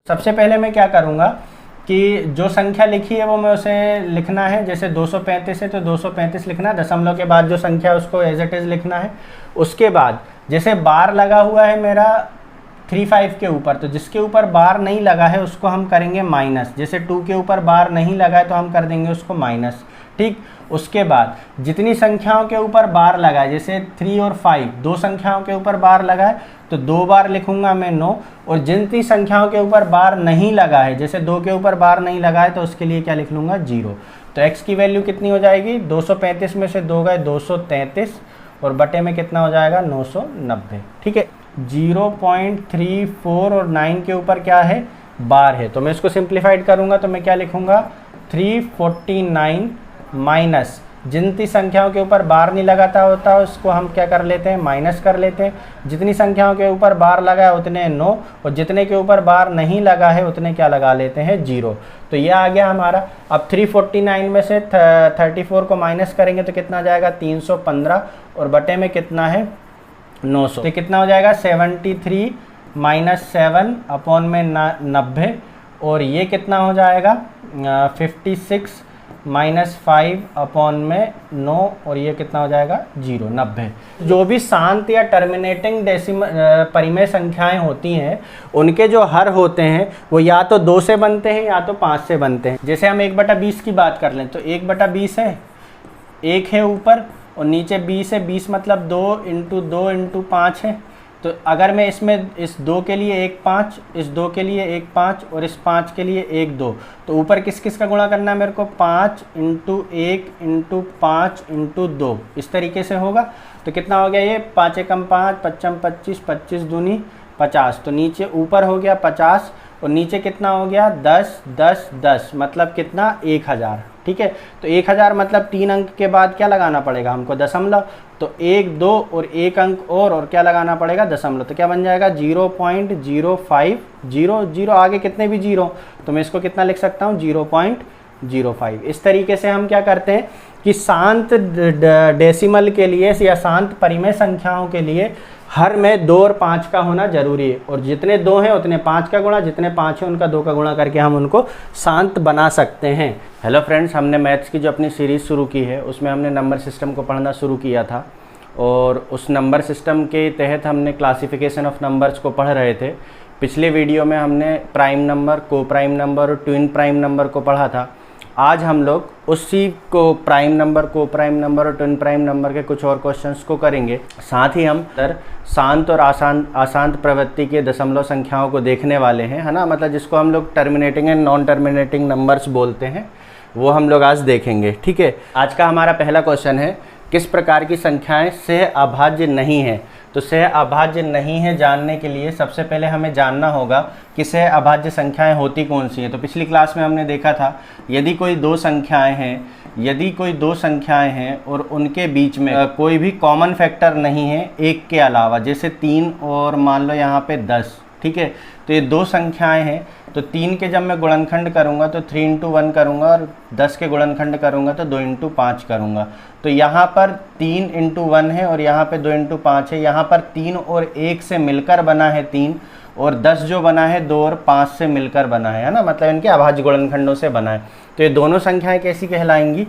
सबसे पहले मैं क्या करूँगा कि जो संख्या लिखी है वो मैं उसे लिखना है, जैसे 235 है तो 235 लिखना है, दशमलव के बाद जो संख्या है उसको एज इट इज़ लिखना है। उसके बाद जैसे बार लगा हुआ है मेरा 35 के ऊपर, तो जिसके ऊपर बार नहीं लगा है उसको हम करेंगे माइनस, जैसे 2 के ऊपर बार नहीं लगा है तो हम कर देंगे उसको माइनस, ठीक। उसके बाद जितनी संख्याओं के ऊपर बार लगा है, जैसे 3 और 5 दो संख्याओं के ऊपर बार लगा है तो 2 बार लिखूंगा मैं 9, और जितनी संख्याओं के ऊपर बार नहीं लगा है, जैसे 2 के ऊपर बार नहीं लगा है तो उसके लिए क्या लिख लूँगा 0। तो x की वैल्यू कितनी हो जाएगी, 235 में से 2 गए 233, और बटे में कितना हो जाएगा 990, ठीक है। 0.34 और 9 के ऊपर क्या है बार है, तो मैं इसको सिंप्लीफाइड करूंगा तो मैं क्या लिखूंगा 349 माइनस जितनी संख्याओं के ऊपर बार नहीं लगाता होता उसको हम क्या कर लेते हैं माइनस कर लेते हैं, जितनी संख्याओं के ऊपर बार लगा है उतने 9, और जितने के ऊपर बार नहीं लगा है उतने क्या लगा लेते हैं 0। तो ये आ गया हमारा। अब 349 में से 34 को माइनस करेंगे तो कितना जाएगा 315, और बटे में कितना है 900, तो कितना हो जाएगा 73 माइनस 7 अपॉन में 90, और ये कितना हो जाएगा 56 माइनस 5 अपॉन में 9, और ये कितना हो जाएगा 0, 90। जो भी शांत या टर्मिनेटिंग परिमेय संख्याएं होती हैं उनके जो हर होते हैं वो या तो 2 से बनते हैं या तो 5 से बनते हैं। जैसे हम 1/20 की बात कर लें तो 1/20 है, 1 है ऊपर और नीचे 20 है, 20 मतलब 2 इंटू 2 इंटू 5 है। तो अगर मैं इसमें इस 2 के लिए 1 5, इस 2 के लिए 1 5 और इस 5 के लिए 1 2, तो ऊपर किस किस का गुणा करना है मेरे को 5 इंटू 1 इंटू 5 इंटू 2, इस तरीके से होगा। तो कितना हो गया ये 5 एकम 5, 5 25, 25 दूनी 50, तो नीचे ऊपर हो गया 50 और नीचे कितना हो गया 10 10 10, मतलब कितना 1000, ठीक है। तो 1000 मतलब 3 अंक के बाद क्या लगाना पड़ेगा हमको दशमलव, तो 1 2 और 1 अंक और क्या लगाना पड़ेगा दशमलव, तो क्या बन जाएगा 0.05, आगे कितने भी 0, तो मैं इसको कितना लिख सकता हूँ 0.05। इस तरीके से हम क्या करते हैं कि शांत डेसिमल के लिए या शांत परिमेय संख्याओं के लिए हर में 2 और 5 का होना जरूरी है, और जितने 2 हैं उतने 5 का गुणा, जितने 5 हैं उनका 2 का गुणा करके हम उनको शांत बना सकते हैं। हेलो फ्रेंड्स, हमने मैथ्स की जो अपनी सीरीज़ शुरू की है उसमें हमने नंबर सिस्टम को पढ़ना शुरू किया था, और उस नंबर सिस्टम के तहत हमने क्लासिफिकेशन ऑफ नंबर्स को पढ़ रहे थे। पिछले वीडियो में हमने प्राइम नंबर, को प्राइम नंबर और ट्विन प्राइम नंबर को पढ़ा था। आज हम लोग उसी को प्राइम नंबर, को प्राइम नंबर और ट्विन प्राइम नंबर के कुछ और क्वेश्चंस को करेंगे। साथ ही हम शांत और अशांत प्रवृत्ति के दशमलव संख्याओं को देखने वाले हैं, है ना, मतलब जिसको हम लोग terminating and non terminating numbers बोलते हैं, वो हम लोग आज देखेंगे, ठीक है। आज का हमारा पहला क्वेश्चन है, किस प्रकार की संख्याएं सह अभाज्य नहीं है। तो सह अभाज्य नहीं है जानने के लिए सबसे पहले हमें जानना होगा कि सह अभाज्य संख्याएं होती कौन सी हैं। तो पिछली क्लास में हमने देखा था, यदि कोई दो संख्याएं हैं और उनके बीच में कोई भी कॉमन फैक्टर नहीं है एक के अलावा, जैसे 3 और मान लो यहाँ पे 10, ठीक है। तो ये दो संख्याएं हैं, तो 3 के जब मैं गुणनखंड करूँगा तो 3 इंटू 1 करूँगा, और 10 के गुणनखंड करूँगा तो 2 इंटू 5 करूँगा। तो यहाँ पर 3 इंटू 1 है और यहाँ पे 2 इंटू 5 है। यहाँ पर 3 और 1 से मिलकर बना है 3, और 10 जो बना है 2 और 5 से मिलकर बना है ना, मतलब इनके अभाज्य गुणनखंडों से बना है। तो ये दोनों संख्याएँ कैसी कहलाएंगी,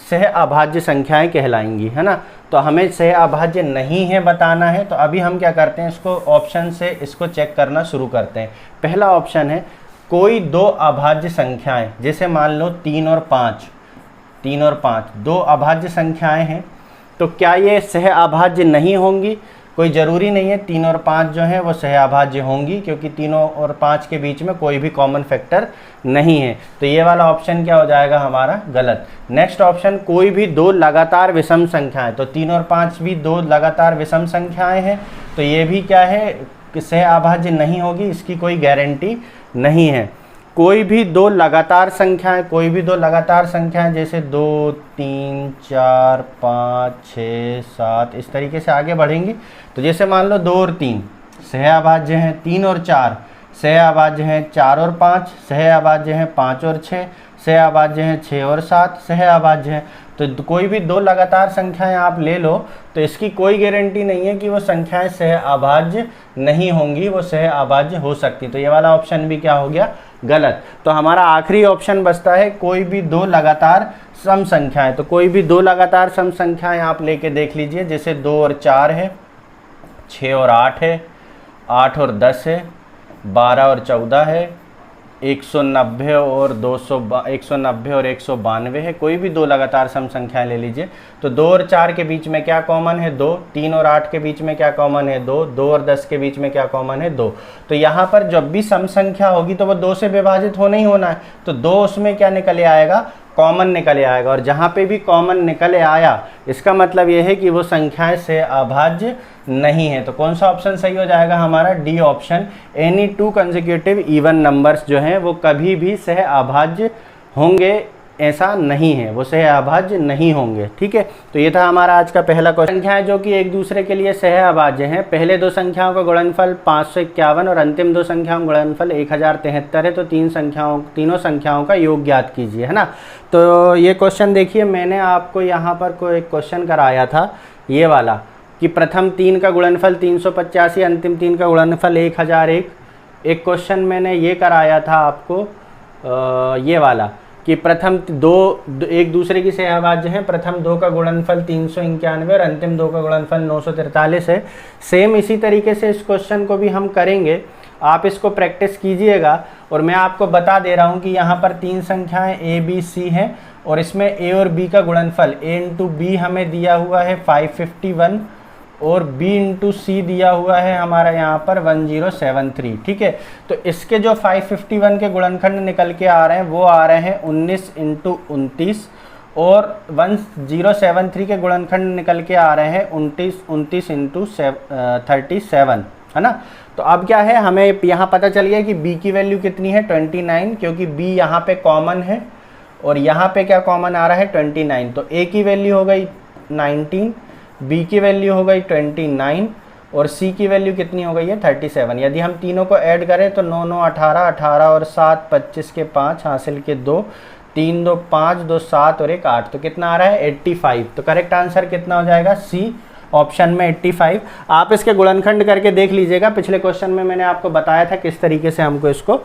सह अभाज्य संख्याएं कहलाएंगी, है ना। तो हमें सह अभाज्य नहीं है बताना है, तो अभी हम क्या करते हैं, इसको ऑप्शन से इसको चेक करना शुरू करते हैं। पहला ऑप्शन है, कोई दो अभाज्य संख्याएं, जैसे मान लो 3 और 5 दो अभाज्य संख्याएं हैं, तो क्या ये सह अभाज्य नहीं होंगी। कोई ज़रूरी नहीं है 3 और 5 जो है वो सह अभाज्य होंगी, क्योंकि 3 और 5 के बीच में कोई भी कॉमन फैक्टर नहीं है। तो ये वाला ऑप्शन क्या हो जाएगा हमारा गलत। नेक्स्ट ऑप्शन, कोई भी दो लगातार विषम संख्याएं, तो 3 और 5 भी दो लगातार विषम संख्याएं हैं, तो ये भी क्या है कि सह अभाज्य नहीं होगी, इसकी कोई गारंटी नहीं है। कोई भी दो लगातार संख्याएं जैसे 2 3 4 5 6 7 इस तरीके से आगे बढ़ेंगी। तो जैसे मान लो 2 और 3 सह अभाज्य हैं, 3 और 4 सह अभाज्य हैं, 4 और 5 सह अभाज्य हैं, 5 और 6 सहअभाज्य हैं, 6 और 7 सहअभाज्य हैं। तो कोई भी दो लगातार संख्याएं आप ले लो तो इसकी कोई गारंटी नहीं है कि वो संख्याएं सहअभाज्य नहीं होंगी, वो सहअभाज्य हो सकती। तो ये वाला ऑप्शन भी क्या हो गया, गलत। तो हमारा आखिरी ऑप्शन बचता है कोई भी दो लगातार सम संख्याएं। तो कोई भी दो लगातार सम संख्याएं आप लेके देख लीजिए, जैसे 2 और 4 है, 6 और 8 है, 8 और 10 है, 12 और 14 है, 190 और 192 है। कोई भी दो लगातार सम संख्याएं ले लीजिए। तो 2 और 4 के बीच में क्या कॉमन है, 2। 3 और 8 के बीच में क्या कॉमन है, 2। 2 और 10 के बीच में क्या कॉमन है, 2। तो यहाँ पर जब भी सम संख्या होगी तो वो 2 से विभाजित होना ही होना है। तो 2 उसमें क्या निकले आएगा, कॉमन निकले आएगा। और जहाँ पे भी कॉमन निकले आया इसका मतलब ये है कि वो संख्याएं से अभाज्य नहीं है। तो कौन सा ऑप्शन सही हो जाएगा हमारा, D option. Any 2 consecutive even numbers जो हैं वो कभी भी सह अभाज्य होंगे ऐसा नहीं है, वो सह अभाज्य नहीं होंगे। ठीक है, तो ये था हमारा आज का पहला क्वेश्चन। संख्याएं जो कि एक दूसरे के लिए सह अभाज्य हैं, पहले दो संख्याओं का गुणनफल 551 और अंतिम दो संख्याओं का गुणनफल 1073 है। तो तीनों संख्याओं का योग ज्ञात कीजिए, है ना। तो ये क्वेश्चन देखिए, मैंने आपको यहाँ पर कोई एक क्वेश्चन कराया था ये वाला कि प्रथम 3 का गुणनफल 385, अंतिम 3 का गुणनफल 1001। एक क्वेश्चन मैंने ये कराया था आपको ये वाला कि प्रथम दो एक दूसरे की सहअभाज्य हैं, प्रथम 2 का गुणनफल 391 और अंतिम 2 का गुणनफल 943 है। सेम इसी तरीके से इस क्वेश्चन को भी हम करेंगे, आप इसको प्रैक्टिस कीजिएगा। और मैं आपको बता दे रहा हूँ कि यहाँ पर 3 संख्याएं A B C हैं और इसमें A और B का गुणनफल A इंटू B हमें दिया हुआ है 551 और B इंटू सी दिया हुआ है हमारा यहाँ पर 1073। ठीक है, तो इसके जो 551 के गुणनखंड निकल के आ रहे हैं वो आ रहे हैं 19 इंटू 29 और 1073 के गुणनखंड निकल के आ रहे हैं 29 इंटू 37, है ना। तो अब क्या है, हमें यहाँ पता चल गया कि B की वैल्यू कितनी है 29, क्योंकि B यहाँ पे कॉमन है और यहाँ पे क्या कॉमन आ रहा है 29। तो A की वैल्यू हो गई 19, B की वैल्यू हो गई 29 और C की वैल्यू कितनी हो गई है 37। यदि हम तीनों को ऐड करें तो 9 9 18, 18 और 7 25 के 5 हासिल के 2, 3 2 5, 2 7 और 1 8। तो कितना आ रहा है 85। तो करेक्ट आंसर कितना हो जाएगा, सी ऑप्शन में 85। आप इसके गुणनखंड करके देख लीजिएगा, पिछले क्वेश्चन में मैंने आपको बताया था किस तरीके से हमको इसको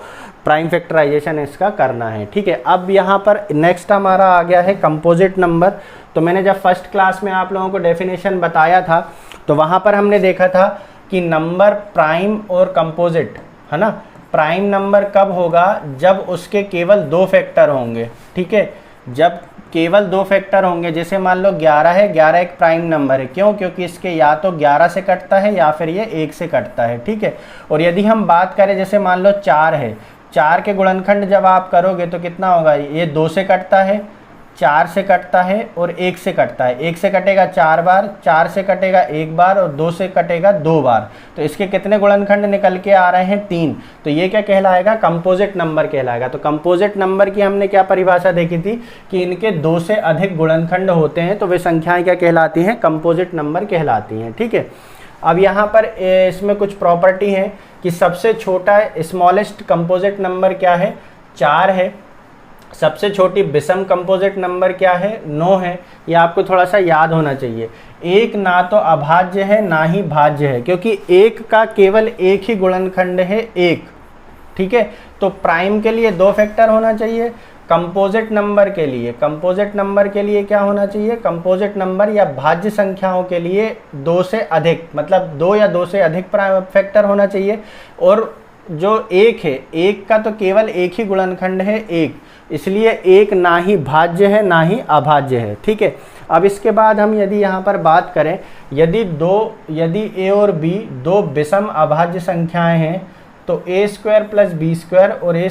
प्राइम फैक्टराइजेशन इसका करना है। ठीक है, अब यहाँ पर नेक्स्ट हमारा आ गया है कंपोजिट नंबर। तो मैंने जब फर्स्ट क्लास में आप लोगों को डेफिनेशन बताया था तो वहाँ पर हमने देखा था कि नंबर प्राइम और कंपोजिट, है ना। प्राइम नंबर कब होगा, जब उसके केवल 2 फैक्टर होंगे। ठीक है, जब केवल 2 फैक्टर होंगे। जैसे मान लो 11 है, 11 एक प्राइम नंबर है, क्यों, क्योंकि इसके या तो 11 से कटता है या फिर ये 1 से कटता है। ठीक है, और यदि हम बात करें जैसे मान लो 4 है, 4 के गुणनखंड जब आप करोगे तो कितना होगा, ये 2 से कटता है, 4 से कटता है और 1 से कटता है। 1 से कटेगा 4 बार, 4 से कटेगा 1 बार और 2 से कटेगा 2 बार। तो इसके कितने गुणनखंड निकल के आ रहे हैं 3। तो ये क्या कहलाएगा, कंपोजिट नंबर कहलाएगा। तो कंपोजिट नंबर की हमने क्या परिभाषा देखी थी कि इनके 2 से अधिक गुणनखंड होते हैं तो वे संख्याएं क्या कहलाती हैं, कंपोजिट नंबर कहलाती हैं। ठीक है, अब यहाँ पर इसमें कुछ प्रॉपर्टी है कि सबसे छोटा स्मॉलेस्ट कंपोजिट नंबर क्या है, 4 है। सबसे छोटी विषम कंपोजिट नंबर क्या है, 9 है। ये आपको थोड़ा सा याद होना चाहिए। एक ना तो अभाज्य है ना ही भाज्य है, क्योंकि एक का केवल एक ही गुणनखंड है 1। ठीक है, तो प्राइम के लिए 2 फैक्टर होना चाहिए, कंपोजिट नंबर के लिए क्या होना चाहिए, कंपोजिट नंबर या भाज्य संख्याओं के लिए 2 से अधिक, मतलब 2 या 2 से अधिक फैक्टर होना चाहिए। और जो 1 है, 1 का तो केवल एक ही गुणनखंड है 1, इसलिए 1 ना ही भाज्य है ना ही अभाज्य है। ठीक है, अब इसके बाद हम यदि यहाँ पर बात करें, यदि A और B 2 विषम अभाज्य संख्याएं हैं तो a² + b² और a²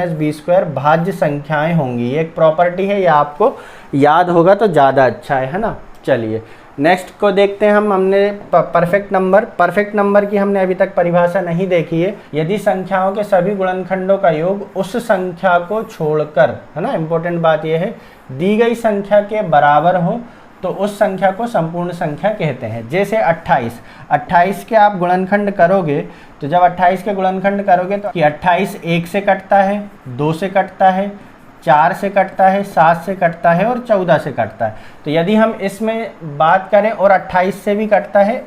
- b² भाज्य संख्याएं होंगी। ये एक प्रॉपर्टी है, ये आपको याद होगा तो ज़्यादा अच्छा है ना। चलिए नेक्स्ट को देखते हैं हमने परफेक्ट नंबर की हमने अभी तक परिभाषा नहीं देखी है। यदि संख्याओं के सभी गुणनखंडों का योग उस संख्या को छोड़कर, है ना, इंपॉर्टेंट बात यह है, दी गई संख्या के बराबर हो तो उस संख्या को संपूर्ण संख्या कहते हैं। जैसे 28 के आप गुणनखंड करोगे तो जब 28 के गुणनखंड करोगे तो कि 28 1 से कटता है, 2 से कटता है, 4 से कटता है, 7 से कटता है और 14 से कटता है। तो यदि हम इसमें बात करें और 28 से भी कटता है,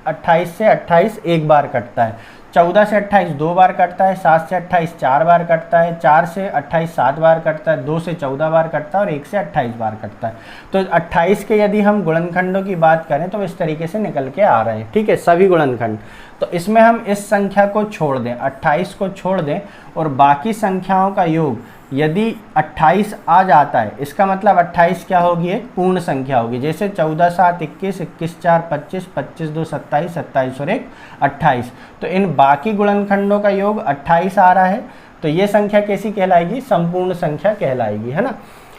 28 से 28 एक बार कटता है, 14 से 28 दो बार कटता है, 7 से 28 4 बार कटता है, 4 से 28 7 बार कटता है, 2 से 14 बार कटता है और 1 से 28 बार कटता है। तो 28 के यदि हम गुणनखंडों की बात करें तो इस तरीके से निकल के आ रहे हैं, ठीक है, सभी गुणनखंड। तो इसमें हम इस संख्या को छोड़ दें, 28 को छोड़ दें और बाकी संख्याओं का योग यदि 28 आ जाता है, इसका मतलब 28 क्या होगी, एक पूर्ण संख्या होगी। जैसे 14 7 21, 21 4 25, 25 2 27, 27 और 1 28। तो इन बाकी गुणनखंडों का योग 28 आ रहा है, तो ये संख्या कैसी कहलाएगी, संपूर्ण संख्या कहलाएगी, है ना।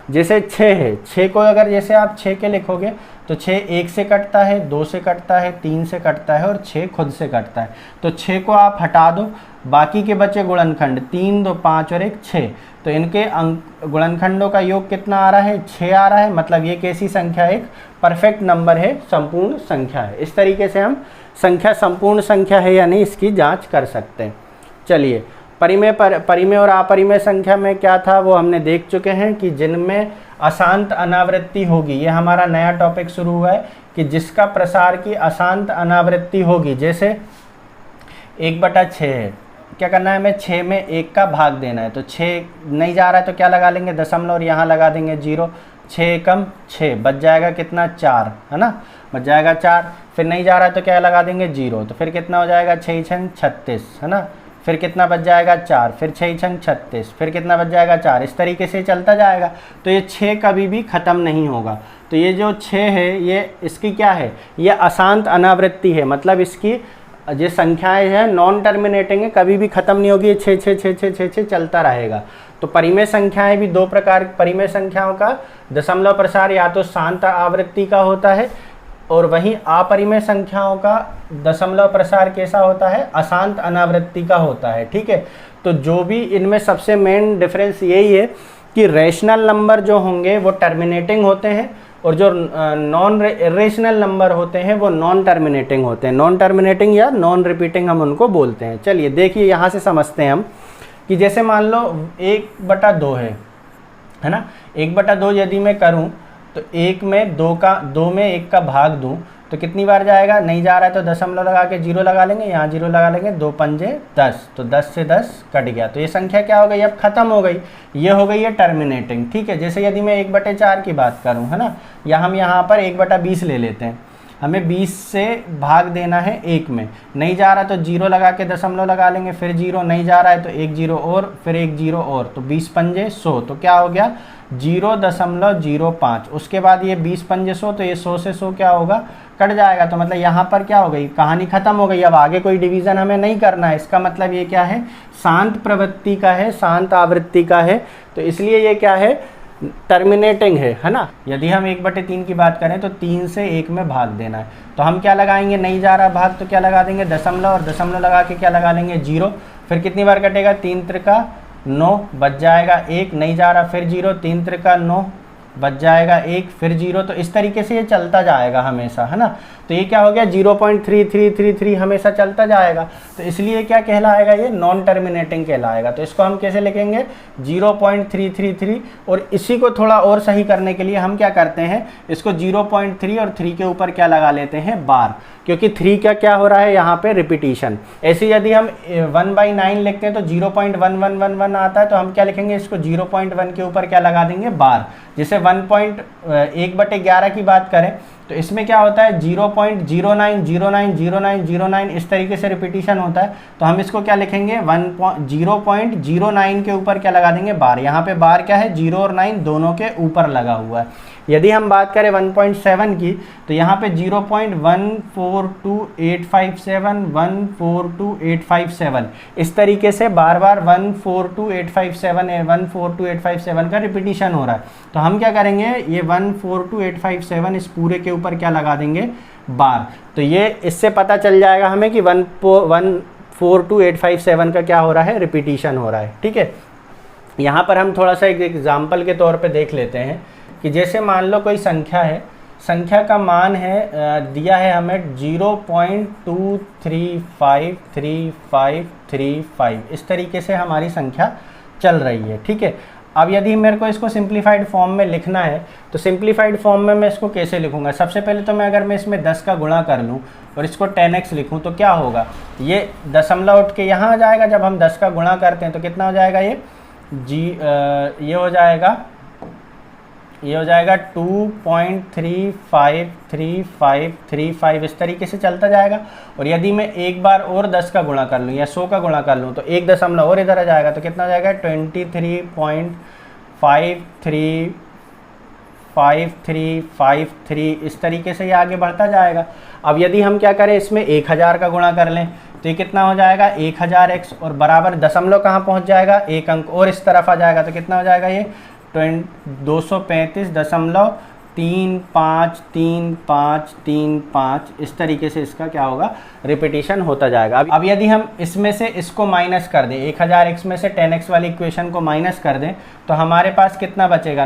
जैसे 6 है, 6 को अगर जैसे आप 6 के लिखोगे तो 6 1 से कटता है, 2 से कटता है, 3 से कटता है और 6 खुद से कटता है। तो 6 को आप हटा दो, बाकी के बचे गुणनखंड 3 2 5 और 1 6। तो इनके गुणनखंडों का योग कितना आ रहा है, 6 आ रहा है। मतलब ये कैसी संख्या, एक परफेक्ट नंबर है, संपूर्ण संख्या है। इस तरीके से हम संख्या संपूर्ण संख्या है या नहीं इसकी जांच कर सकते हैं। चलिए, परिमेय और अपरिमेय संख्या में क्या था वो हमने देख चुके हैं कि जिनमें अशांत अनावृत्ति होगी, ये हमारा नया टॉपिक शुरू हुआ है कि जिसका प्रसार की अशांत अनावृत्ति होगी। जैसे 1/6 है, क्या करना है, हमें 6 में 1 का भाग देना है। तो 6 नहीं जा रहा है तो क्या लगा लेंगे, दशमलव, और यहाँ लगा देंगे 0। 6 कम 6 बच जाएगा कितना, 4, है ना, बच जाएगा 4। फिर नहीं जा रहा है तो क्या लगा देंगे, 0। तो फिर कितना हो जाएगा, 6 6 36, है ना। फिर कितना बच जाएगा, 4। फिर 6 6 36, फिर कितना बच जाएगा, 4। इस तरीके से चलता जाएगा। तो ये 6 कभी भी ख़त्म नहीं होगा। तो ये जो 6 है ये इसकी क्या है, ये अशांत अनावृत्ति है। मतलब इसकी जो संख्याएं हैं नॉन टर्मिनेटिंग है, कभी भी ख़त्म नहीं होगी, 6 6 6 6 6 6 चलता रहेगा। तो परिमेय संख्याएं भी दो प्रकार, परिमेय संख्याओं का दशमलव प्रसार या तो शांत आवृत्ति का होता है और वहीं अपरिमेय संख्याओं का दशमलव प्रसार कैसा होता है, अशांत अनावृत्ति का होता है, ठीक है। तो जो भी इनमें सबसे मेन डिफरेंस यही है कि रेशनल नंबर जो होंगे वो टर्मिनेटिंग होते हैं और जो नॉन रेशनल नंबर होते हैं वो नॉन टर्मिनेटिंग होते हैं। नॉन टर्मिनेटिंग या नॉन रिपीटिंग हम उनको बोलते हैं। चलिए देखिए, यहाँ से समझते हैं हम कि जैसे मान लो 1/2 है ना, 1/2 यदि मैं करूँ तो 1 में 2 में 1 का भाग दूं तो कितनी बार जाएगा, नहीं जा रहा है तो दशमलव लगा के 0 लगा लेंगे, यहाँ 0 लगा लेंगे, 2 पंजे 10, तो 10 से 10 कट गया। तो ये संख्या क्या हो गई, अब खत्म हो गई, ये हो गई है टर्मिनेटिंग, ठीक है। जैसे यदि मैं 1/4 की बात करूँ, है ना, या हम यहाँ पर 1/20 ले लेते हैं, हमें 20 से भाग देना है 1 में, नहीं जा रहा तो 0 लगा के दशमलव लगा लेंगे, फिर 0, नहीं जा रहा है तो 1 0 और फिर 1 0 और, तो 20 पंजे 100, तो क्या हो गया 0.05। उसके बाद ये 20 पंजे 100, तो ये 100 से 100 क्या होगा, कट जाएगा। तो मतलब यहाँ पर क्या हो गई, कहानी खत्म हो गई। अब आगे कोई डिवीज़न हमें नहीं करना है। इसका मतलब ये क्या है, शांत प्रवृत्ति का है, शांत आवृत्ति का है, तो इसलिए ये क्या है, टर्मिनेटिंग है ना। यदि हम 1/3 की बात करें तो 3 से 1 में भाग देना है, तो हम क्या लगाएंगे, नहीं जा रहा भाग तो क्या लगा देंगे, दशमलव, और दशमलव लगा के क्या लगा लेंगे, 0। फिर कितनी बार कटेगा, 3 त्रिका 9, बच जाएगा 1, नहीं जा रहा, फिर 0, 3 त्रिका 9, बच जाएगा 1, फिर 0। तो इस तरीके से ये चलता जाएगा हमेशा, है ना। तो ये क्या हो गया, 0.3333 हमेशा चलता जाएगा। तो इसलिए क्या कहलाएगा, ये नॉन टर्मिनेटिंग कहलाएगा। तो इसको हम कैसे लिखेंगे, 0.333। और इसी को थोड़ा और सही करने के लिए हम क्या करते हैं, इसको 0.3 और 3 के ऊपर क्या लगा लेते हैं, बार, क्योंकि 3 का क्या हो रहा है यहाँ पे रिपीटिशन। ऐसे यदि हम 1/9 लिखते हैं तो 0.1111 आता है, तो हम क्या लिखेंगे, इसको 0.1 के ऊपर क्या लगा देंगे, बार। जैसे 1/11 की बात करें तो इसमें क्या होता है, 0.09090909 इस तरीके से रिपीटिशन होता है। तो हम इसको क्या लिखेंगे, 0.09 के ऊपर क्या लगा देंगे, बार। यहाँ पे बार क्या है, 0 और 9 दोनों के ऊपर लगा हुआ है। यदि हम बात करें 1.7 की तो यहाँ पे 0.142857 142,857 इस तरीके से बार बार 142,857 का रिपीटिशन हो रहा है। तो हम क्या करेंगे, ये 142,857 इस पूरे के ऊपर क्या लगा देंगे, बार। तो ये इससे पता चल जाएगा हमें कि 142,857 का क्या हो रहा है, रिपीटिशन हो रहा है, ठीक है। यहाँ पर हम थोड़ा सा एक एग्जाम्पल के तौर पे देख लेते हैं कि जैसे मान लो कोई संख्या है, संख्या का मान है दिया है हमें 0.235335 इस तरीके से हमारी संख्या चल रही है, ठीक है। अब यदि मेरे को इसको सिंप्लीफाइड फॉर्म में लिखना है तो सिंप्लीफाइड फॉर्म में मैं इसको कैसे लिखूंगा? सबसे पहले तो मैं अगर मैं इसमें 10 का गुणा कर लूँ और इसको 10x लिखूँ तो क्या होगा? ये दशमलव उठ के यहाँ आ जाएगा। जब हम 10 का गुणा करते हैं तो कितना हो जाएगा? ये हो जाएगा 2.353535 इस तरीके से चलता जाएगा। और यदि मैं एक बार और 10 का गुणा कर लूँ या 100 का गुणा कर लूँ तो एक दशमलव और इधर आ जाएगा तो कितना हो जाएगा? 23.5353 इस तरीके से ये आगे बढ़ता जाएगा। अब यदि हम क्या करें, इसमें 1000 का गुणा कर लें तो ये कितना हो जाएगा? 1000x और बराबर दशमलव कहाँ पहुँच जाएगा? एक अंक और इस तरफ आ जाएगा तो कितना हो जाएगा? ये 235.353535 इस तरीके से इसका क्या होगा? रिपीटिशन होता जाएगा। अब यदि हम इसमें से इसको माइनस कर दें, 1000x में से 10x वाली इक्वेशन को माइनस कर दें तो हमारे पास कितना बचेगा?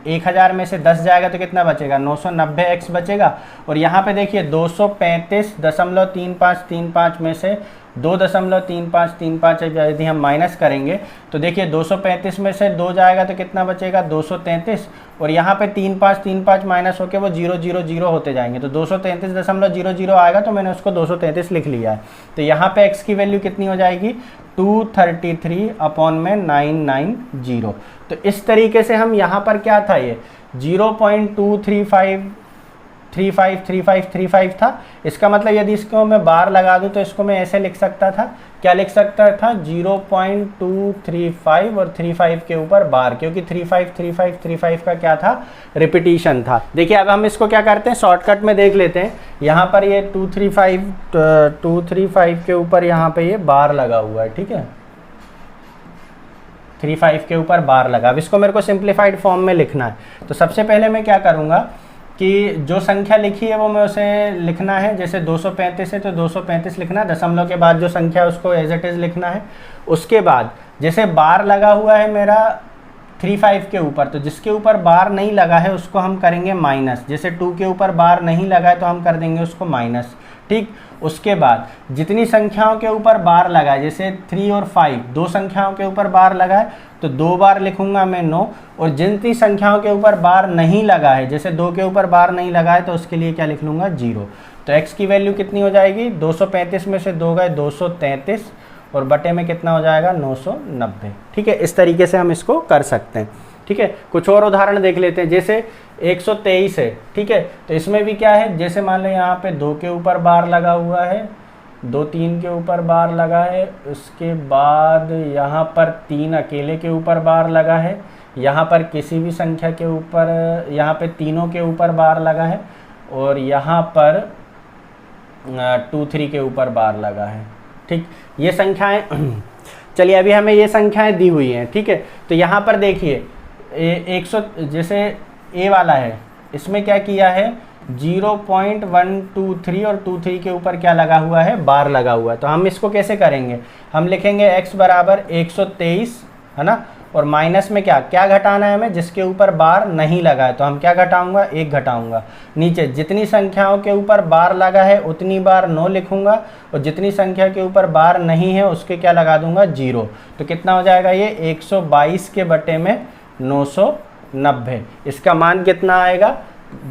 1000 में से 10 जाएगा तो कितना बचेगा? 990x बचेगा। और यहाँ पे देखिए 235.3535 में से 2.3535 यदि हम माइनस करेंगे तो देखिए 235 में से 2 जाएगा तो कितना बचेगा? 233। और यहाँ पे 3535 माइनस होके वो 000 होते जाएंगे तो 233.00 आएगा तो मैंने उसको 233 लिख लिया है। तो यहाँ पे x की वैल्यू कितनी हो जाएगी? 233/990। तो इस तरीके से हम यहाँ पर क्या था, ये 0.2353535 था। इसका मतलब यदि इसको मैं बार लगा दूं तो इसको मैं ऐसे लिख सकता था, क्या लिख सकता था? 0.235 और 35 के ऊपर बार, क्योंकि 35 का क्या था? रिपीटिशन था। देखिए अब हम इसको क्या करते हैं, शॉर्टकट में देख लेते हैं। यहाँ पर ये 235 के ऊपर यहाँ पे ये बार लगा हुआ है, ठीक है, 35 के ऊपर बार लगा। अब इसको मेरे को सिंप्लीफाइड फॉर्म में लिखना है तो सबसे पहले मैं क्या करूँगा कि जो संख्या लिखी है वो मैं उसे लिखना है। जैसे 235 है तो 235 लिखना है, दशमलव के बाद जो संख्या है उसको एज इट इज़ लिखना है। उसके बाद जैसे बार लगा हुआ है मेरा 35 के ऊपर, तो जिसके ऊपर बार नहीं लगा है उसको हम करेंगे माइनस। जैसे 2 के ऊपर बार नहीं लगा है तो हम कर देंगे उसको माइनस, ठीक। उसके बाद जितनी संख्याओं के ऊपर बार लगा है, जैसे 3 और 5 दो संख्याओं के ऊपर बार लगा है तो 2 बार लिखूंगा मैं 9। और जितनी संख्याओं के ऊपर बार नहीं लगा है, जैसे 2 के ऊपर बार नहीं लगा है तो उसके लिए क्या लिख लूँगा? 0। तो x की वैल्यू कितनी हो जाएगी? 235 में से 2 गए 233 और बटे में कितना हो जाएगा? 990, ठीक है। इस तरीके से हम इसको कर सकते हैं, ठीक है। कुछ और उदाहरण देख लेते हैं। जैसे 123 है, ठीक है, तो इसमें भी क्या है, जैसे मान लें यहाँ पे 2 के ऊपर बार लगा हुआ है, 2 3 के ऊपर बार लगा है, उसके बाद यहाँ पर 3 अकेले के ऊपर बार लगा है, यहाँ पर किसी भी संख्या के ऊपर, यहाँ पे तीनों के ऊपर बार लगा है, और यहाँ पर 2 3 के ऊपर बार लगा है, ठीक। ये संख्याएं चलिए अभी हमें ये संख्याएं दी हुई हैं, ठीक है। तो यहाँ पर देखिए 100, जैसे ए वाला है, इसमें क्या किया है? 0.123 और 23 के ऊपर क्या लगा हुआ है? बार लगा हुआ है। तो हम इसको कैसे करेंगे? हम लिखेंगे x बराबर 123, है ना, और माइनस में क्या क्या घटाना है हमें? जिसके ऊपर बार नहीं लगा है तो हम क्या घटाऊंगा? 1 घटाऊंगा। नीचे जितनी संख्याओं के ऊपर बार लगा है उतनी बार 9 लिखूंगा, और जितनी संख्या के ऊपर बार नहीं है उसके क्या लगा दूंगा? 0। तो कितना हो जाएगा ये? 122 के बटे में 990। इसका मान कितना आएगा?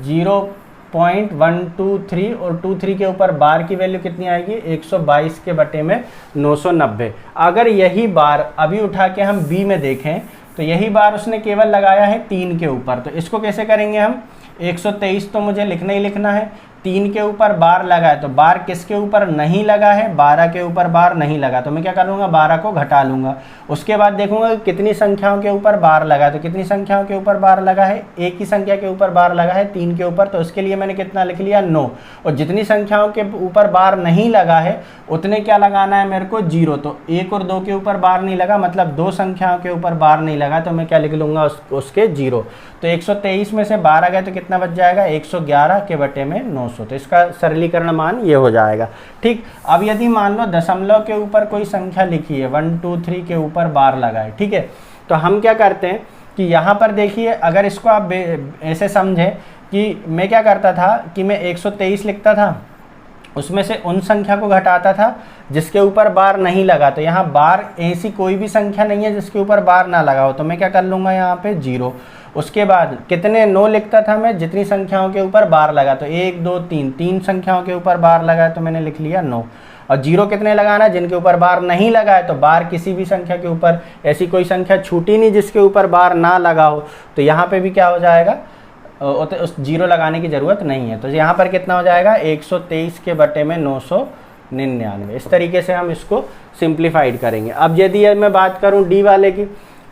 0.123 और 23 के ऊपर बार की वैल्यू कितनी आएगी? 122 के बटे में 990। अगर यही बार अभी उठा के हम बी में देखें तो यही बार उसने केवल लगाया है 3 के ऊपर। तो इसको कैसे करेंगे हम? 123 तो मुझे लिखना ही लिखना है, 3 के ऊपर बार लगा है तो बार किसके ऊपर नहीं लगा है? 12 के ऊपर बार नहीं लगा, तो मैं क्या करूँगा? 12 को घटा लूँगा। उसके बाद देखूंगा कितनी संख्याओं के ऊपर बार लगा है, तो कितनी संख्याओं के ऊपर बार लगा है? एक ही संख्या के ऊपर बार लगा है, 3 के ऊपर, तो उसके लिए मैंने कितना लिख लिया? 9। और जितनी संख्याओं के ऊपर बार नहीं लगा है उतने क्या लगाना है मेरे को? 0। तो 1 और 2 के ऊपर बार नहीं लगा, मतलब 2 संख्याओं के ऊपर बार नहीं लगा, तो मैं क्या लिख लूँगा? उसके 0। तो 123 में से 12 गए तो कितना बच जाएगा? 111 के बटे में 900। तो इसका सरलीकरण मान ये हो जाएगा, ठीक। अब यदि मान लो दशमलव के ऊपर कोई संख्या लिखी है, 1 2 3 के ऊपर बार लगा है, ठीक है, तो हम क्या करते हैं कि यहाँ पर देखिए, अगर इसको आप ऐसे समझें कि मैं क्या करता था कि मैं 123 लिखता था, उसमें से उन संख्या को घटाता था जिसके ऊपर बार नहीं लगा, तो यहाँ बार ऐसी कोई भी संख्या नहीं है जिसके ऊपर बार ना लगा हो, तो मैं क्या कर लूँगा यहाँ पे 0। उसके बाद कितने 9 लिखता था मैं, जितनी संख्याओं के ऊपर बार लगा, तो 1 2 3 3 संख्याओं के ऊपर बार लगा है तो मैंने लिख लिया 9। और 0 कितने लगाना है, जिनके ऊपर बार नहीं लगा है, तो बार किसी भी संख्या के ऊपर, ऐसी कोई संख्या छूटी नहीं जिसके ऊपर बार ना लगा हो, तो यहाँ पे भी क्या हो जाएगा, उस 0 लगाने की ज़रूरत नहीं है। तो यहाँ पर कितना हो जाएगा 123 के बटे में 999। इस तरीके से हम इसको सिंप्लीफाइड करेंगे। अब यदि मैं बात करूँ डी वाले की,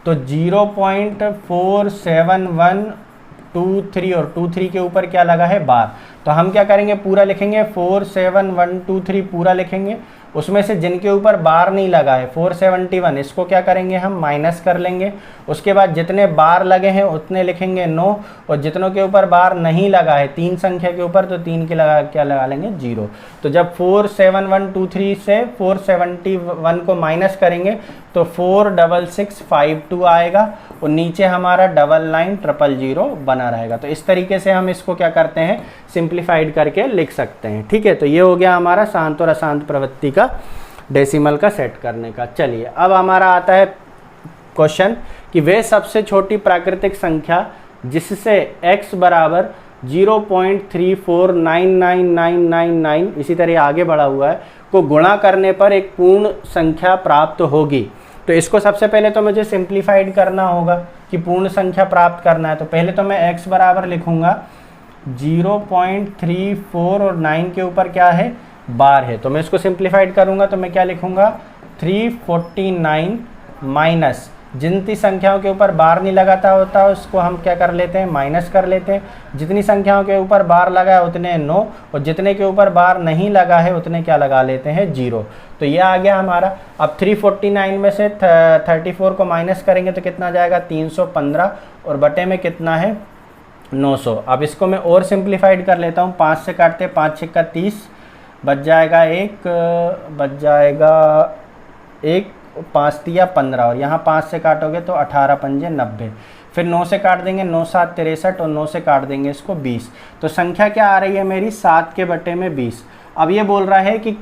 तो 0.47123 और 23 के ऊपर क्या लगा है, बार। तो हम क्या करेंगे, पूरा लिखेंगे, 47123 पूरा लिखेंगे। उसमें से जिनके ऊपर बार नहीं लगा है 471, इसको क्या करेंगे हम माइनस कर लेंगे। उसके बाद जितने बार लगे हैं उतने लिखेंगे 9, और जितनों के ऊपर बार नहीं लगा है 3 संख्या के ऊपर, तो 3 के लगा क्या लगा लेंगे 0। तो जब 47123 से 471 को माइनस करेंगे तो 46652 आएगा, और नीचे हमारा 9900 बना रहेगा। तो इस तरीके से हम इसको क्या करते हैं, सिंप्लीफाइड करके लिख सकते हैं। ठीक है, तो ये हो गया हमारा शांत और अशांत प्रवृत्ति का डेसिमल का सेट करने का। चलिए अब हमारा आता है क्वेश्चन कि वे सबसे छोटी प्राकृतिक संख्या जिससे x बराबर 0.3499999 इसी तरह आगे बढ़ा हुआ है को गुणा करने पर एक पूर्ण संख्या प्राप्त होगी। तो इसको सबसे पहले तो मुझे सिंप्लीफाइड करना होगा कि पूर्ण संख्या प्राप्त करना है। तो पहले तो मैं x बराबर लिखूंगा 0.34 और 9 के ऊपर क्या है, बार है। तो मैं इसको सिंप्लीफाइड करूंगा तो मैं क्या लिखूंगा 349 माइनस जितनी संख्याओं के ऊपर बार नहीं लगाता होता उसको हम क्या कर लेते हैं, माइनस कर लेते हैं। जितनी संख्याओं के ऊपर बार लगा है उतने 9, और जितने के ऊपर बार नहीं लगा है उतने क्या लगा लेते हैं 0। तो ये आ गया हमारा। अब 349 में से 34 को माइनस करेंगे तो कितना जाएगा 315, और बटे में कितना है 900। अब इसको मैं और सिंप्लीफाइड कर लेता हूँ, 5 से काटते 5 6 30, बच जाएगा 1, बच जाएगा 1, 5 तिया 15, और यहाँ 5 से काटोगे तो 18 पंजे 90। फिर 9 से काट देंगे 9 7 63, और 9 से काट देंगे इसको 20। तो संख्या क्या आ रही है मेरी 7 के बटे में 20। अब ये बोल रहा है कि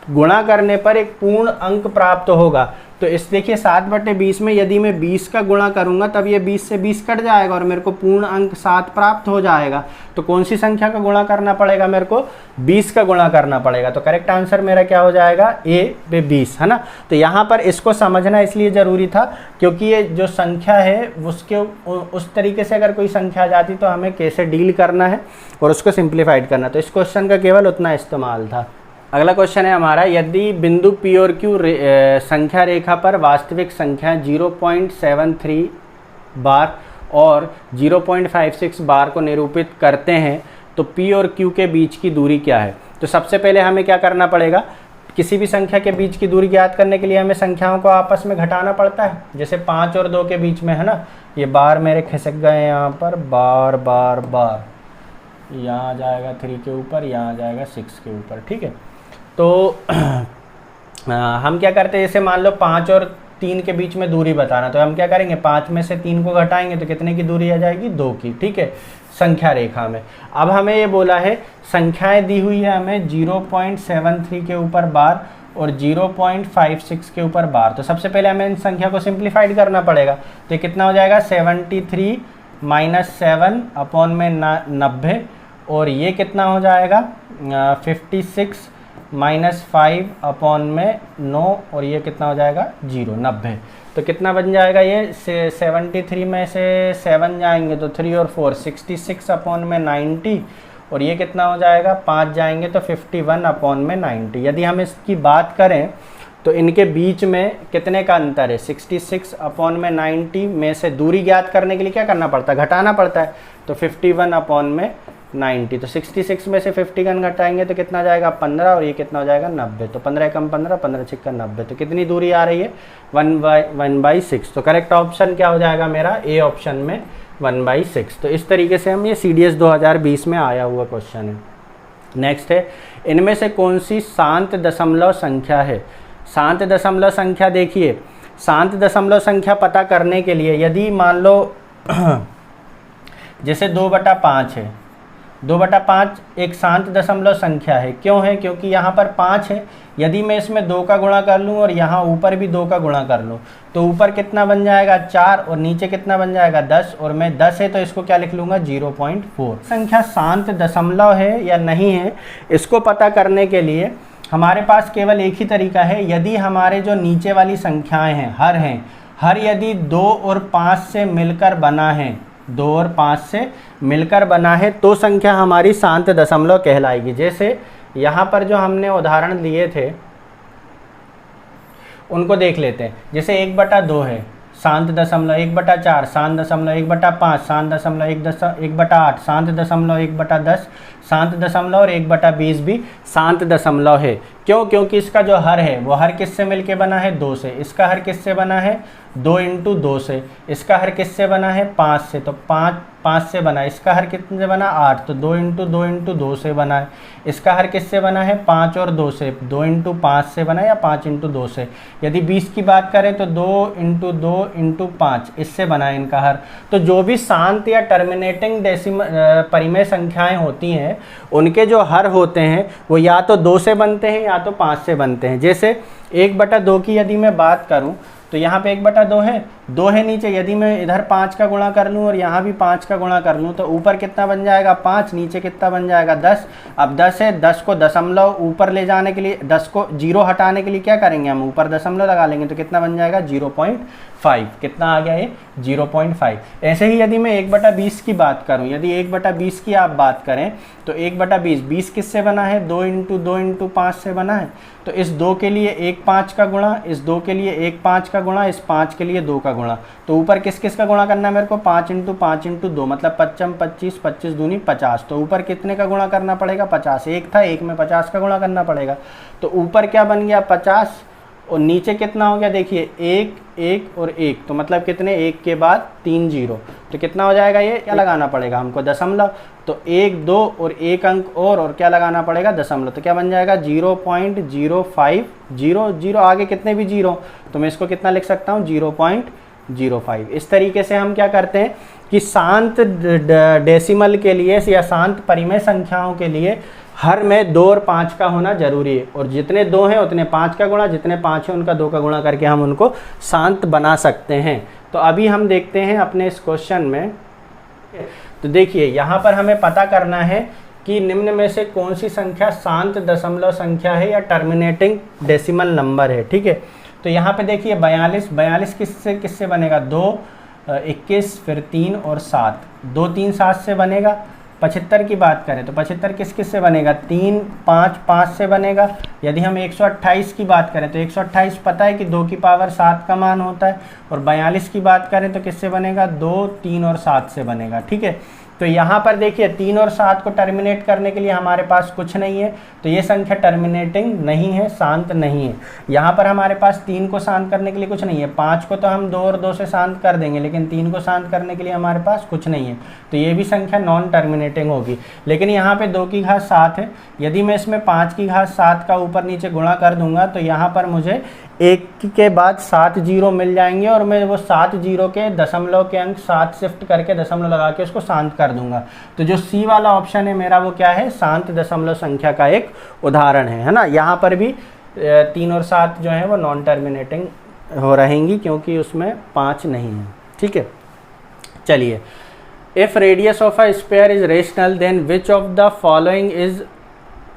गुणा करने पर एक पूर्ण अंक प्राप्त होगा। तो इस देखिए 7 बटे 20 में यदि मैं 20 का गुणा करूंगा तब ये 20 से 20 कट जाएगा और मेरे को पूर्ण अंक 7 प्राप्त हो जाएगा। तो कौन सी संख्या का गुणा करना पड़ेगा, मेरे को 20 का गुणा करना पड़ेगा। तो करेक्ट आंसर मेरा क्या हो जाएगा, ए पे 20, है ना। तो यहाँ पर इसको समझना इसलिए ज़रूरी था क्योंकि ये जो संख्या है उसके उस तरीके से अगर कोई संख्या आ जाती तो हमें कैसे डील करना है और उसको सिंप्लीफाइड करना। तो इस क्वेश्चन का केवल उतना इस्तेमाल था। अगला क्वेश्चन है हमारा, यदि बिंदु P और Q संख्या रेखा पर वास्तविक संख्या 0.73 बार और 0.56 बार को निरूपित करते हैं तो P और Q के बीच की दूरी क्या है। तो सबसे पहले हमें क्या करना पड़ेगा, किसी भी संख्या के बीच की दूरी ज्ञात करने के लिए हमें संख्याओं को आपस में घटाना पड़ता है। जैसे 5 और 2 के बीच में है ना, ये बार मेरे खिसक गए यहाँ पर, बार बार बार, यहाँ जाएगा 3 के ऊपर, यहाँ जाएगा 6 के ऊपर। ठीक है, तो हम क्या करते हैं, जैसे मान लो 5 और 3 के बीच में दूरी बताना, तो हम क्या करेंगे 5 में से 3 को घटाएंगे तो कितने की दूरी आ जाएगी, 2 की। ठीक है, संख्या रेखा में। अब हमें ये बोला है संख्याएं दी हुई है हमें 0.73 के ऊपर बार और 0.56 के ऊपर बार। तो सबसे पहले हमें इन संख्या को सिंप्लीफाइड करना पड़ेगा। तो ये कितना हो जाएगा 73 माइनस 7 अपॉन में 90, और ये कितना हो जाएगा 56 माइनस 5 अपॉन में 9, और ये कितना हो जाएगा 0, 90। तो कितना बन जाएगा ये 73 में से 7 जाएंगे तो 3 और 4 66 अपॉन में 90, और ये कितना हो जाएगा 5 जाएंगे तो 51 अपॉन में 90। यदि हम इसकी बात करें तो इनके बीच में कितने का अंतर है, 66 अपॉन में 90 में से दूरी ज्ञात करने के लिए क्या करना पड़ता है, घटाना पड़ता है। तो 51 अपॉन में 90, तो 66 में से 51 घटाएंगे तो कितना जाएगा 15, और ये कितना हो जाएगा 90। तो 15 कम 15, 15 छिक्का 90। तो कितनी दूरी आ रही है 1/6। तो करेक्ट ऑप्शन क्या हो जाएगा मेरा, ए ऑप्शन में 1/6। तो इस तरीके से हम ये CDS 2020 में आया हुआ क्वेश्चन है। नेक्स्ट है, इनमें से कौन सी शांत दशमलव संख्या है। शांत दशमलव संख्या, देखिए शांत दशमलव संख्या पता करने के लिए यदि मान लो जैसे 2/5 है, 2/5 एक शांत दशमलव संख्या है। क्यों है? क्योंकि यहाँ पर 5 है, यदि मैं इसमें 2 का गुणा कर लूँ और यहाँ ऊपर भी 2 का गुणा कर लूँ तो ऊपर कितना बन जाएगा 4 और नीचे कितना बन जाएगा 10, और मैं 10 है तो इसको क्या लिख लूँगा 0.4। संख्या शांत दशमलव है या नहीं है, इसको पता करने के लिए हमारे पास केवल एक ही तरीका है। यदि हमारे जो नीचे वाली संख्याएं हैं, हर यदि 2 और 5 से मिलकर बना है, 2 और 5 से मिलकर बना है तो संख्या हमारी शांत दशमलव कहलाएगी। जैसे यहाँ पर जो हमने उदाहरण लिए थे उनको देख लेते हैं। जैसे 1/2 है शांत दशमलव, 1/4 शांत दशमलव, 1/5 शांत दशमलव, 1/8 शांत दशमलव, 1/10 शांत दशमलव और 1/20 भी शांत दशमलव है। क्यों? क्योंकि इसका जो हर है वो हर किससे मिलके बना है 2 से, इसका हर किससे बना है 2 × 2 से, इसका हर किससे बना है 5 से, तो 5 से बना है, इसका हर कितने से बना 8, तो 2 × 2 × 2 से बना है, इसका हर किससे बना है 5 और 2 से, 2 × 5 से बना है या 5 × 2 से। यदि 20 की बात करें तो 2 × 2 × 5 इससे बना है इनका हर। तो जो भी शांत या टर्मिनेटिंग परिमेय संख्याएं होती हैं उनके जो हर होते हैं वो या तो 2 से बनते हैं या तो 5 से बनते हैं। जैसे 1/2 की यदि मैं बात करूं तो यहाँ पे 1/2 है, 2 है नीचे, यदि मैं इधर 5 का गुणा कर लूँ और यहाँ भी 5 का गुणा कर लूँ तो ऊपर कितना बन जाएगा 5, नीचे कितना बन जाएगा 10। अब 10 है, 10 को दशमलव ऊपर ले जाने के लिए, 10 को 0 हटाने के लिए क्या करेंगे हम, ऊपर दशमलव लगा लेंगे, तो कितना बन जाएगा 0.5। कितना आ गया ये 0.5। ऐसे ही यदि मैं 1/20 की बात करूं, यदि 1/20 की आप बात करें तो 1/20, 20 किससे बना है 2 × 2 × 5 से बना है, तो इस 2 के लिए 1 5 का गुणा, इस 2 के लिए 1 5 का गुणा, इस 5 के लिए 2 का गुणा, तो ऊपर किस किस का गुणा करना है मेरे को 5 × 5 × 2 मतलब 55 25, 25 दूनी 50, तो ऊपर कितने का गुणा करना पड़ेगा 50, एक था, एक में 50 का गुणा करना पड़ेगा, तो ऊपर क्या बन गया 50 और नीचे कितना हो गया देखिए 1 1 और 1, तो मतलब कितने, 1 के बाद 3 0, तो कितना हो जाएगा ये, क्या लगाना पड़ेगा हमको दशमलव, तो 1 2 और 1 अंक और क्या लगाना पड़ेगा दशमलव, तो क्या बन जाएगा 0.0500, आगे कितने भी जीरो तो मैं इसको कितना लिख सकता हूँ 0.05। इस तरीके से हम क्या करते हैं कि शांत डेसिमल के लिए या शांत परिमेय संख्याओं के लिए हर में 2 और 5 का होना जरूरी है, और जितने 2 हैं उतने 5 का गुणा, जितने 5 हैं उनका 2 का गुणा करके हम उनको शांत बना सकते हैं। तो अभी हम देखते हैं अपने इस क्वेश्चन में, तो देखिए यहाँ पर हमें पता करना है कि निम्न में से कौन सी संख्या शांत दशमलव संख्या है या टर्मिनेटिंग डेसिमल नंबर है। ठीक है, तो यहाँ पे देखिए 42 किससे किससे बनेगा 2 21 फिर 3 और 7, 2 3 7 से बनेगा। 75 की बात करें तो 75 किस किस से बनेगा 3 5 5 से बनेगा। यदि हम 128 की बात करें तो 128 पता है कि 2 की पावर 7 का मान होता है, और 42 की बात करें तो किससे बनेगा 2 3 और 7 से बनेगा। ठीक है, तो यहाँ पर देखिए 3 और 7 को टर्मिनेट करने के लिए हमारे पास कुछ नहीं है, तो ये संख्या टर्मिनेटिंग नहीं है, शांत नहीं है। यहाँ पर हमारे पास 3 को शांत करने के लिए कुछ नहीं है, 5 को तो हम 2 और 2 से शांत कर देंगे, लेकिन 3 को शांत करने के लिए हमारे पास कुछ नहीं है, तो ये भी संख्या नॉन टर्मिनेटिंग होगी। लेकिन यहाँ पे 2 की घात 7 है, यदि मैं इसमें 5 की घात 7 का ऊपर नीचे गुणा कर दूंगा तो यहाँ पर मुझे 1 के बाद 7 जीरो मिल जाएंगे, और मैं वो 7 जीरो के दशमलव के अंक 7 शिफ्ट करके दशमलव लगा के उसको शांत कर दूंगा। तो जो सी वाला ऑप्शन है मेरा वो क्या है, शांत दशमलव संख्या का एक उदाहरण है ना। यहाँ पर भी 3 और 7 जो है वो नॉन टर्मिनेटिंग हो रहेंगी क्योंकि उसमें 5 नहीं है। ठीक है, चलिए, if radius of a sphere is rational then which of the following is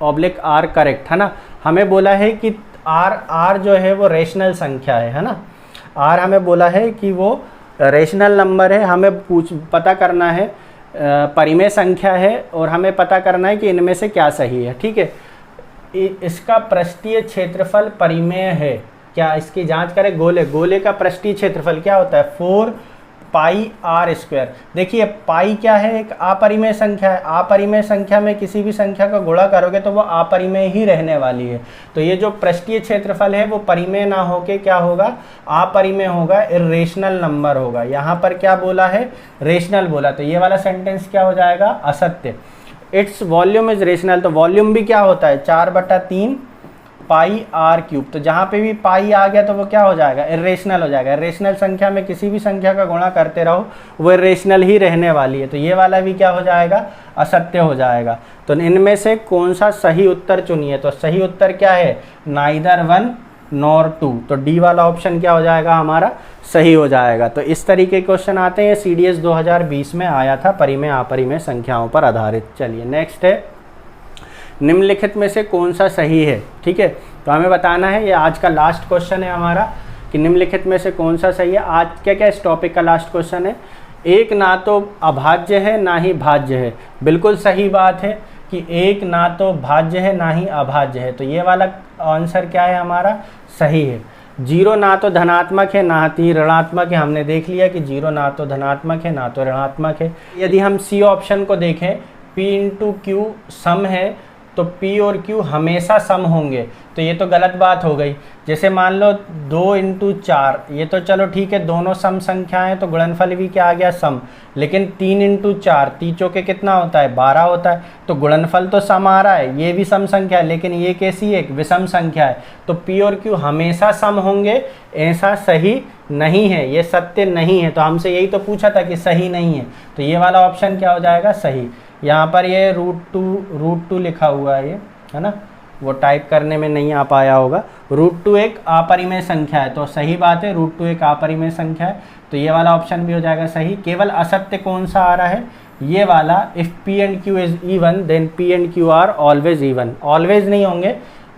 oblique r correct, है ना। हमें बोला है कि r जो है वो रेशनल संख्या है ना, r हमें बोला है कि वो रेशनल नंबर है। हमें पता करना है परिमेय संख्या है, और हमें पता करना है कि इनमें से क्या सही है। ठीक है, इसका पृष्ठीय क्षेत्रफल परिमेय है क्या, इसकी जांच करें। गोले का पृष्ठीय क्षेत्रफल क्या होता है 4 पाई r स्क्वायर। देखिए पाई क्या है, एक अपरिमेय संख्या है। अपरिमेय संख्या में किसी भी संख्या का गुणा करोगे तो वो अपरिमेय ही रहने वाली है। तो ये जो पृष्ठीय क्षेत्रफल है वो परिमेय ना होके क्या होगा, अपरिमेय होगा, इर्रेशनल नंबर होगा। यहाँ पर क्या बोला है, रेशनल बोला, तो ये वाला सेंटेंस क्या हो जाएगा, असत्य। इट्स वॉल्यूम इज रेशनल, तो वॉल्यूम भी क्या होता है 4/3 पाई आर क्यूब। तो जहाँ पे भी पाई आ गया तो वो क्या हो जाएगा, इरेशनल हो जाएगा। इरेशनल संख्या में किसी भी संख्या का गुणा करते रहो वो इरेशनल ही रहने वाली है, तो ये वाला भी क्या हो जाएगा, असत्य हो जाएगा। तो इनमें से कौन सा सही उत्तर चुनिए, तो सही उत्तर क्या है, नाइदर 1 नॉर 2। तो डी वाला ऑप्शन क्या हो जाएगा हमारा, सही हो जाएगा। तो इस तरीके के क्वेश्चन आते हैं, CDS 2020 में आया था, परिमेय अपरिमेय संख्याओं पर आधारित। चलिए नेक्स्ट है, निम्नलिखित में से कौन सा सही है। ठीक है, तो हमें बताना है, ये आज का लास्ट क्वेश्चन है हमारा कि निम्नलिखित में से कौन सा सही है। आज क्या क्या इस टॉपिक का लास्ट क्वेश्चन है, एक ना तो अभाज्य है ना ही भाज्य है। बिल्कुल सही बात है कि एक ना तो भाज्य है ना ही अभाज्य है, तो ये वाला आंसर क्या है हमारा, सही है। 0 ना तो धनात्मक है ना ही ऋणात्मक है, हमने देख लिया कि 0 ना तो धनात्मक है ना तो ऋणात्मक है। यदि हम सी ऑप्शन को देखें, P × Q सम है, तो P और Q हमेशा सम होंगे, तो ये तो गलत बात हो गई। जैसे मान लो 2 × 4, ये तो चलो ठीक है दोनों सम संख्याएं, तो गुणनफल भी क्या आ गया, सम। लेकिन 3 × 4, 3 चौके कितना होता है, 12 होता है, तो गुणनफल तो सम आ रहा है, ये भी सम संख्या है, लेकिन ये कैसी एक विषम संख्या है, तो P और Q हमेशा सम होंगे, ऐसा सही नहीं है, ये सत्य नहीं है। तो हमसे यही तो पूछा था कि सही नहीं है, तो ये वाला ऑप्शन क्या हो जाएगा, सही। यहाँ पर ये √2 लिखा हुआ है, ये है ना, वो टाइप करने में नहीं आ पाया होगा। √2 एक अपरिमेय संख्या है, तो सही बात है, √2 एक अपरिमेय संख्या है, तो ये वाला ऑप्शन भी हो जाएगा सही। केवल असत्य कौन सा आ रहा है, ये वाला, if P and Q is even then P and Q are always even. Always नहीं होंगे,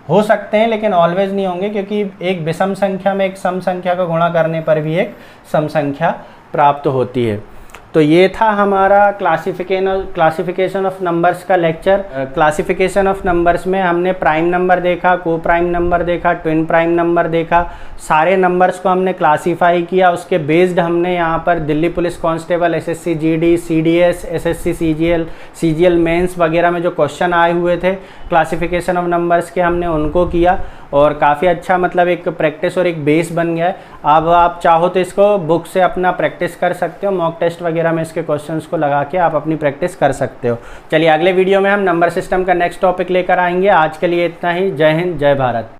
हो सकते हैं लेकिन ऑलवेज नहीं होंगे, क्योंकि एक विषम संख्या में एक सम संख्या का गुणा करने पर भी एक सम संख्या प्राप्त होती है। तो ये था हमारा क्लासिफिकेशन ऑफ नंबर्स का लेक्चर। क्लासिफिकेशन ऑफ नंबर्स में हमने प्राइम नंबर देखा, को प्राइम नंबर देखा, ट्विन प्राइम नंबर देखा, सारे नंबर्स को हमने क्लासीफाई किया। उसके बेस्ड हमने यहाँ पर Delhi police constable, SSC GD, CDS, SSC CGL mains वगैरह में जो क्वेश्चन आए हुए थे क्लासिफिकेशन ऑफ नंबर्स के, हमने उनको किया और काफ़ी अच्छा मतलब एक प्रैक्टिस और एक बेस बन गया है। अब आप चाहो तो इसको बुक से अपना प्रैक्टिस कर सकते हो, मॉक टेस्ट वगैरह में इसके क्वेश्चंस को लगा के आप अपनी प्रैक्टिस कर सकते हो। चलिए अगले वीडियो में हम नंबर सिस्टम का नेक्स्ट टॉपिक लेकर आएंगे। आज के लिए इतना ही। जय हिंद, जय भारत।